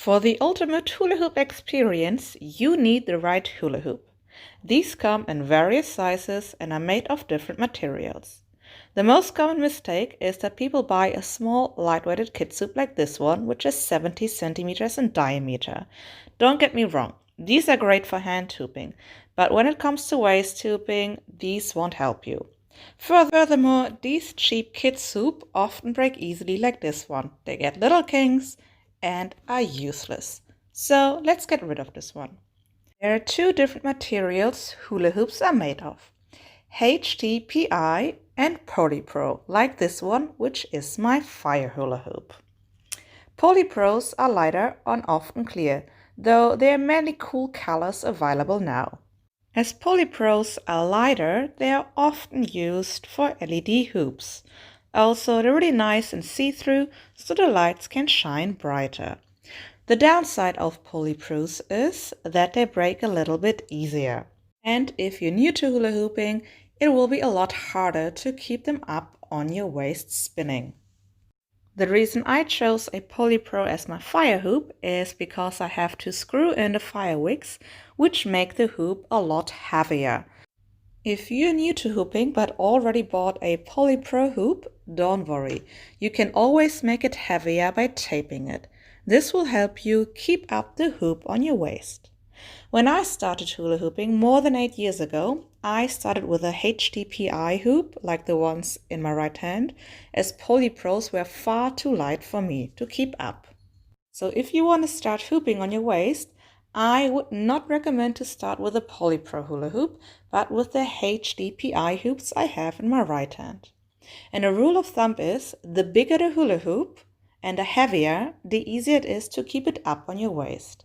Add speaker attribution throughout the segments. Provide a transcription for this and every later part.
Speaker 1: For the ultimate hula hoop experience, you need the right hula hoop. These come in various sizes and are made of different materials. The most common mistake is that people buy a small, lightweighted kid hoop like this one, which is 70 centimeters in diameter. Don't get me wrong, these are great for hand hooping, but when it comes to waist hooping, these won't help you. Furthermore, these cheap kids' hoop often break easily like this one. They get little kinks and are useless. So let's get rid of this one. There are two different materials hula hoops are made of. HDPI and Polypro, like this one, which is my fire hula hoop. Polypros are lighter and often clear, though there are many cool colors available now. As polypros are lighter, they are often used for LED hoops. Also, they're really nice and see-through, so the lights can shine brighter. The downside of polypros is that they break a little bit easier. And if you're new to hula hooping, it will be a lot harder to keep them up on your waist spinning. The reason I chose a Polypro as my fire hoop is because I have to screw in the fire wicks, which make the hoop a lot heavier. If you're new to hooping but already bought a Polypro hoop, don't worry. You can always make it heavier by taping it. This will help you keep up the hoop on your waist. When I started hula hooping more than 8 years ago, I started with a HDPI hoop, like the ones in my right hand, as polypros were far too light for me to keep up. So if you want to start hooping on your waist, I would not recommend to start with a polypro hula hoop, but with the HDPI hoops I have in my right hand. And a rule of thumb is, the bigger the hula hoop and the heavier, the easier it is to keep it up on your waist.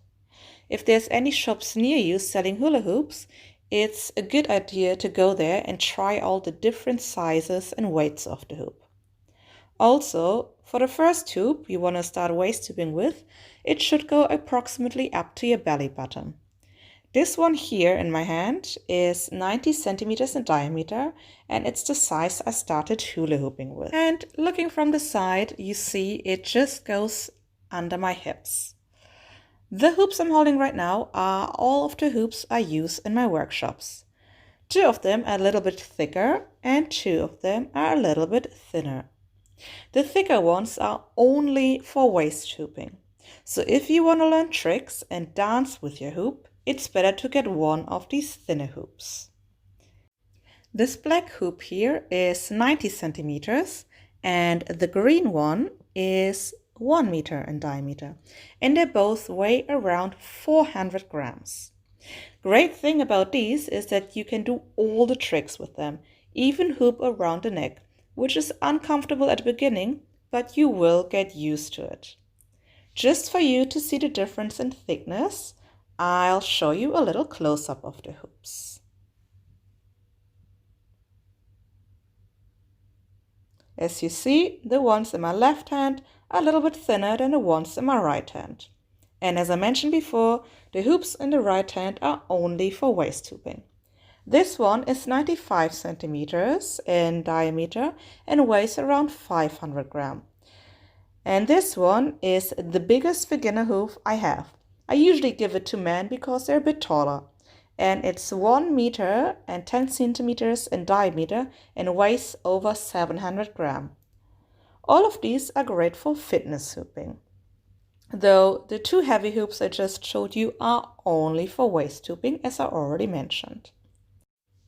Speaker 1: If there's any shops near you selling hula hoops, it's a good idea to go there and try all the different sizes and weights of the hoop. Also, for the first hoop you want to start waist hooping with, it should go approximately up to your belly button. This one here in my hand is 90 centimeters in diameter, and it's the size I started hula hooping with. And looking from the side, you see it just goes under my hips. The hoops I'm holding right now are all of the hoops I use in my workshops. 2 of them are a little bit thicker and 2 of them are a little bit thinner. The thicker ones are only for waist hooping. So if you want to learn tricks and dance with your hoop, it's better to get one of these thinner hoops. This black hoop here is 90 centimeters and the green one is 1 meter in diameter, and they both weigh around 400 grams. Great thing about these is that you can do all the tricks with them, even hoop around the neck, which is uncomfortable at the beginning, but you will get used to it. Just for you to see the difference in thickness, I'll show you a little close-up of the hoops. As you see, the ones in my left hand are a little bit thinner than the ones in my right hand. And as I mentioned before, the hoops in the right hand are only for waist hooping. This one is 95 centimeters in diameter and weighs around 500 grams. And this one is the biggest beginner hoop I have. I usually give it to men because they're a bit taller. And it's 1 meter and 10 centimeters in diameter and weighs over 700 grams. All of these are great for fitness hooping, though the 2 heavy hoops I just showed you are only for waist hooping, as I already mentioned.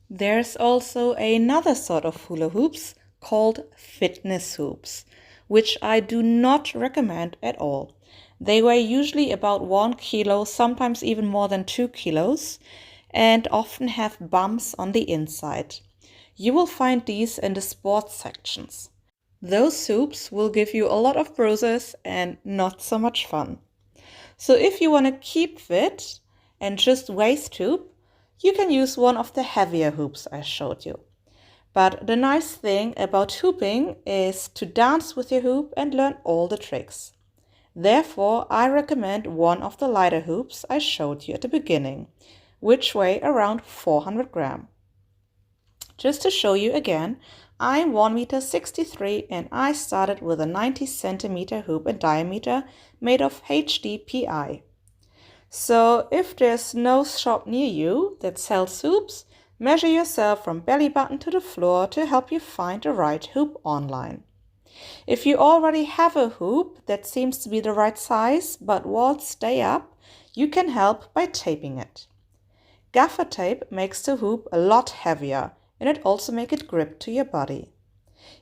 Speaker 1: There's also another sort of hula hoops called fitness hoops, which I do not recommend at all. They weigh usually about 1 kilo, sometimes even more than 2 kilos, and often have bumps on the inside. You will find these in the sports sections. Those hoops will give you a lot of bruises and not so much fun. So if you want to keep fit and just waist hoop, you can use one of the heavier hoops I showed you. But the nice thing about hooping is to dance with your hoop and learn all the tricks. Therefore, I recommend one of the lighter hoops I showed you at the beginning, which weigh around 400 grams. Just to show you again, I'm 1 meter 63 and I started with a 90 centimeter hoop in diameter made of HDPI. So if there's no shop near you that sells hoops, measure yourself from belly button to the floor to help you find the right hoop online. If you already have a hoop that seems to be the right size but won't stay up, you can help by taping it. Gaffer tape makes the hoop a lot heavier and it also makes it grip to your body.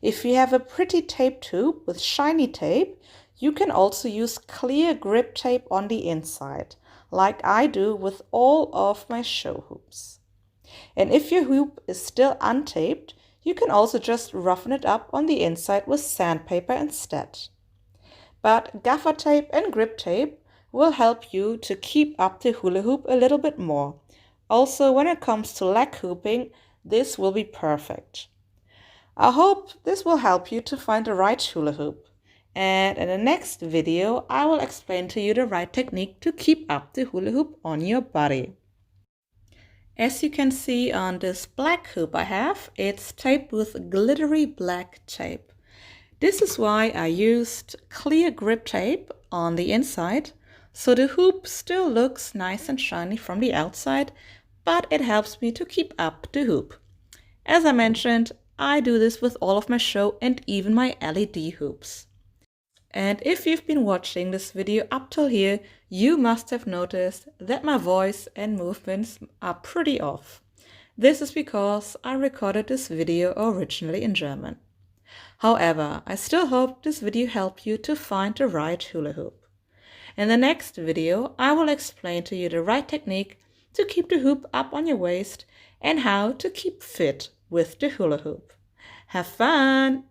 Speaker 1: If you have a pretty taped hoop with shiny tape, you can also use clear grip tape on the inside, like I do with all of my show hoops. And if your hoop is still untaped, you can also just roughen it up on the inside with sandpaper instead. But gaffer tape and grip tape will help you to keep up the hula hoop a little bit more. Also, when it comes to leg hooping, this will be perfect. I hope this will help you to find the right hula hoop. And in the next video, I will explain to you the right technique to keep up the hula hoop on your body. As you can see on this black hoop I have, it's taped with glittery black tape. This is why I used clear grip tape on the inside, so the hoop still looks nice and shiny from the outside, but it helps me to keep up the hoop. As I mentioned, I do this with all of my show and even my LED hoops. And if you've been watching this video up till here, you must have noticed that my voice and movements are pretty off. This is because I recorded this video originally in German. However, I still hope this video helped you to find the right hula hoop. In the next video, I will explain to you the right technique to keep the hoop up on your waist and how to keep fit with the hula hoop. Have fun!